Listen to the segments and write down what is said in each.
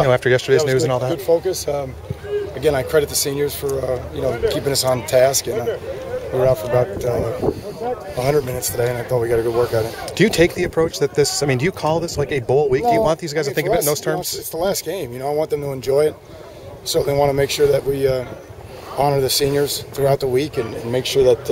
After yesterday's news and all that? Good focus. Again, I credit the seniors for keeping us on task, and we were out for about 100 minutes today, and I thought we got a good work out of it. Do you take the approach that this? I mean, do you call this like a bowl week? Do you want these guys to think of it in those terms? It's the last game. I want them to enjoy it. Certainly want to make sure that we honor the seniors throughout the week and make sure that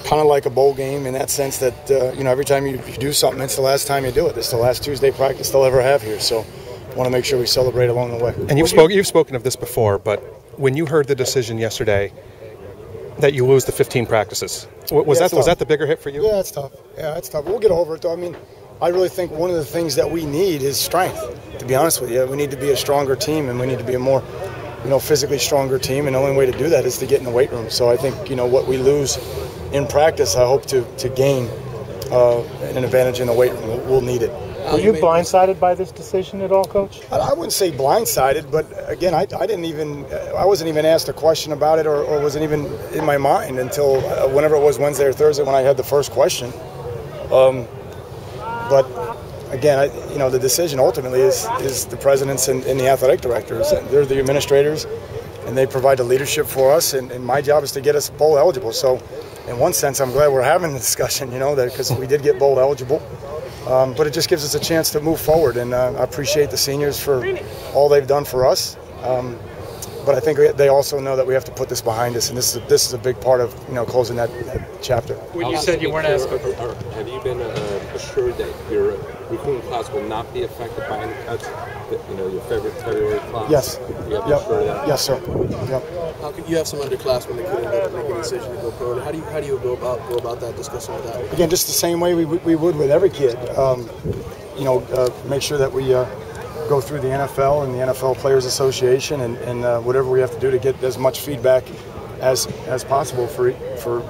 kind of like a bowl game in that sense that every time you do something, it's the last time you do it. It's the last Tuesday practice they'll ever have here. So I want to make sure we celebrate along the way. And you've spoken of this before, but when you heard the decision yesterday that you lose the 15 practices, was that the bigger hit for you? Yeah, it's tough. We'll get over it, though. I mean, I really think one of the things that we need is strength, to be honest with you. We need to be a stronger team, and we need to be a more physically stronger team, and the only way to do that is to get in the weight room. So I think, what we lose in practice, I hope to gain an advantage in the weight room. We'll need it. Were you blindsided by this decision at all, Coach? I wouldn't say blindsided, but again, I wasn't even asked a question about it, or wasn't even in my mind until whenever it was Wednesday or Thursday when I had the first question. But again, the decision ultimately is the presidents and the athletic directors. They're the administrators, and they provide the leadership for us. And my job is to get us bowl eligible. So, in one sense, I'm glad we're having the discussion. Because we did get bowl eligible. But it just gives us a chance to move forward, and I appreciate the seniors for all they've done for us. But I think they also know that we have to put this behind us, and this is a big part of closing that chapter. When you said you weren't asked, have you been assured that your recruiting class will not be affected by any cuts? Your February class. Yes. You have to assure that. Yes, sir. Yep. How could you have some underclassmen that couldn't make a decision to go pro? How do you go about that, discussing with that? Again, just the same way we would with every kid. Make sure that we go through the NFL and the NFL Players Association and whatever we have to do to get as much feedback as possible for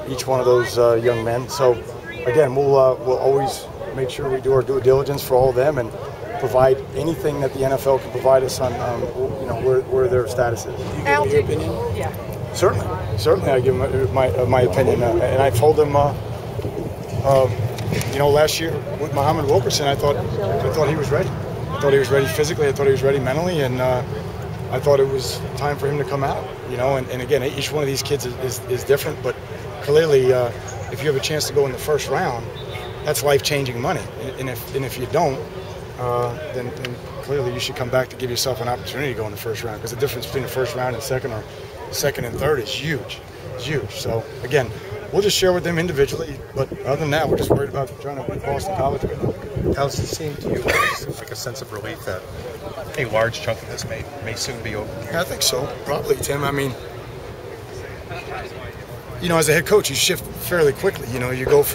each one of those young men. So again, we'll always make sure we do our due diligence for all of them and provide anything that the NFL can provide us on where their status is. Do you give your opinion? Yeah. Certainly I give my opinion, and I told them last year with Muhammad Wilkerson, I thought he was ready. I thought he was ready physically. I thought he was ready mentally, and I thought it was time for him to come out. And again, each one of these kids is different, but clearly, if you have a chance to go in the first round, that's life-changing money. And if you don't, then clearly you should come back to give yourself an opportunity to go in the first round, because the difference between the first round and second and third is huge. It's huge. So again, we'll just share with them individually, but other than that, we're just worried about trying to beat Boston College right now. How does it seem to you like a sense of relief that a large chunk of this may soon be over? Yeah, I think so. Probably, Tim. I mean, as a head coach, you shift fairly quickly. You go from